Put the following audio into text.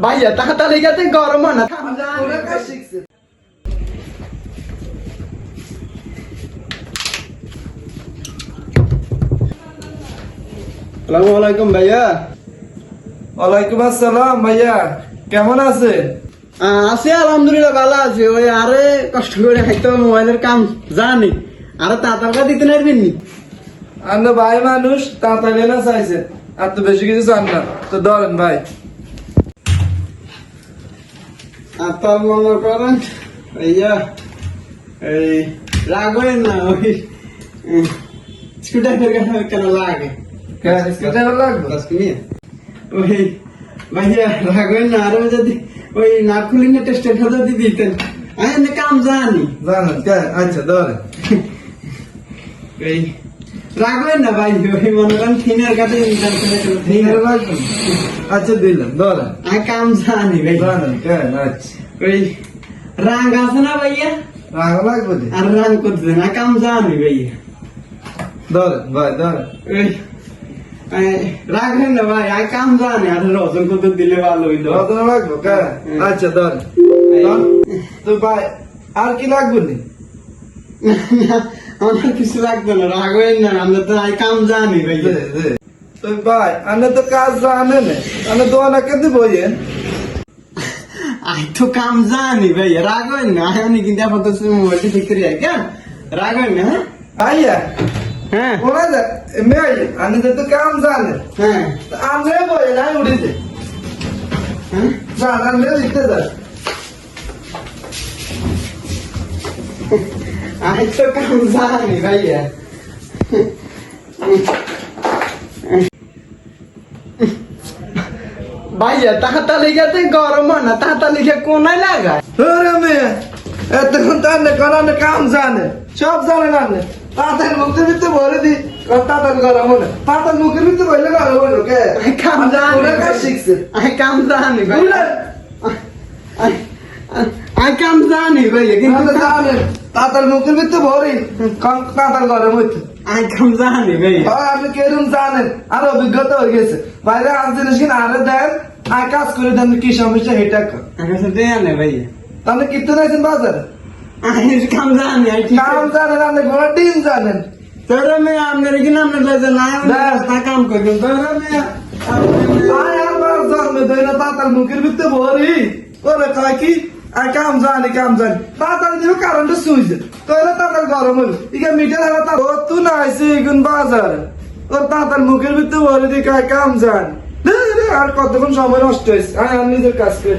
ভাইয়া তাড়াতাড়ি গেছে গরম হয় না শিখছে। আসসালামু আলাইকুম ভাইয়া। ওয়ালাইকুম আসসালাম ভাইয়া, কেমন আছেন? আছি আলহামদুলিল্লাহ ভালো আছি। ওই আরে কষ্ট করে হয়তো মোবাইলের কাম জানি আরে তাড়াতাড়ি দিতে নারবেন নি। আমরা ভাই মানুষ, তাড়াতাড়ি না চাইছে, আর তো বেশি কিছু চান না, তো ধরেন ভাই। আপনার মনে করেন ভাইয়া এই রাগবেন না, ওই স্কুটার কেন লাগে ওই ভাইয়া রাগবেন না। আরো যদি ওই না খুলি না টেস্টের যদি দিতেন আমি কাম জানি। জানেন? আচ্ছা ধরেন। এই রাগবেন না ভাই, ওই মনে করেন থিনের কাছে লাগবে। আচ্ছা দিলাম, ধরেন। আমি কাম জানি ভাই। জানেন? আচ্ছা। ওই রাং আছে না ভাইয়া, রাগ লাগবে? আর রাং করতে না কাম জানি ভাইয়া। ধরেন ভাই, ধরেন। ওই রাখবেন না ভাই, আমি কাম জানি। আর রজন কত দিলে ভালো হইলো। রতন লাগবে? আচ্ছা ধরেন। তো ভাই আর কি লাগবে? আমার কিছু লাগবে না, রাখবেন না। আমরা তো আমি কাম জানি ভাইয়া। তো ভাই আপনি তো কাজ জানেন, আপনি দোয়ানা কেন বইয়েন? আমি তো কাম জানি ভাইয়া, রাখবেন না। আমি কিন্তু আপাতত মোবাইলটি ঠিক করে যাই কেন, রাখবেন না। ভাইয়া হ্যাঁ ওরা মেয়ে আপনি তো কাম জানেন, হ্যাঁ আমরা বইয়েন, আমি উঠেছে হ্যাঁ জানান লিখতে যান। আমি তো কাম জানি ভাইয়া। ভাইয়া তাড়াতাড়ি গেছে গরম হয় না, তাড়াতাড়ি গিয়ে কোনায় লাগায়। ওরে মেয়ে এতক্ষণ তো আপনি কোন কাম জানেন, সব জানেন আপনি। তাড়াতাড়ি মুখের ভিতরে ভরে দি, তাড়াতাড়ি গরম হলে তাড়াতাড়ি মুখের ভিতরে ভরলে গরম হলো কে? কাম জানি ওরা কাজ শিখছে। আমি কাম জানি ভাই, বুঝলেন? আমি কাম জানি ভাইয়া, কিন্তু আপনি জানেন তাড়াতাড়ি মুখের ভিতরে ভরি, তাড়াতাড়ি গরম হইতে। আমি কাম জানি ভাইয়া। হয় আপনি কেরম জানেন, আর অভিজ্ঞতা হয়ে গেছে। বাইরে আর জিনিস কিনা আরে দেন, আর কাজ করে দেন, কি সমস্যা হেটা আমি তো দেয়া নেই ভাইয়া। তাহলে কিনতে নাইছেন বাজারে? আমি কাম জানি, আমি ঠিক কাম জানেন আপনি, ঘোড়া ডিম জানেন। তোরা মেয়ে আপনার কি নাম লাগছে না, রাস্তা কাম করবেন তোরা মেয়ে। আয় আমার জন্মে দেয় না, তাড়াতাড়ি মুখের ভিতরে ভরি। ওরে কয় কি আর কাম জানি, কাম জানি। তাড়াতাড়ি দিবে কারেন্টে সুইচে, তাহলে তাড়াতাড়ি গরম হলো। ইকে মিটার হারা তার তুই না আইসি এগুন বাজারে, ওর তাড়াতাড়ি মুখের ভিতরে ভরি দিয়ে কাম জানি। আর কতক্ষণ সময় নষ্ট হয়েছে, আমি নিজের কাজ করে।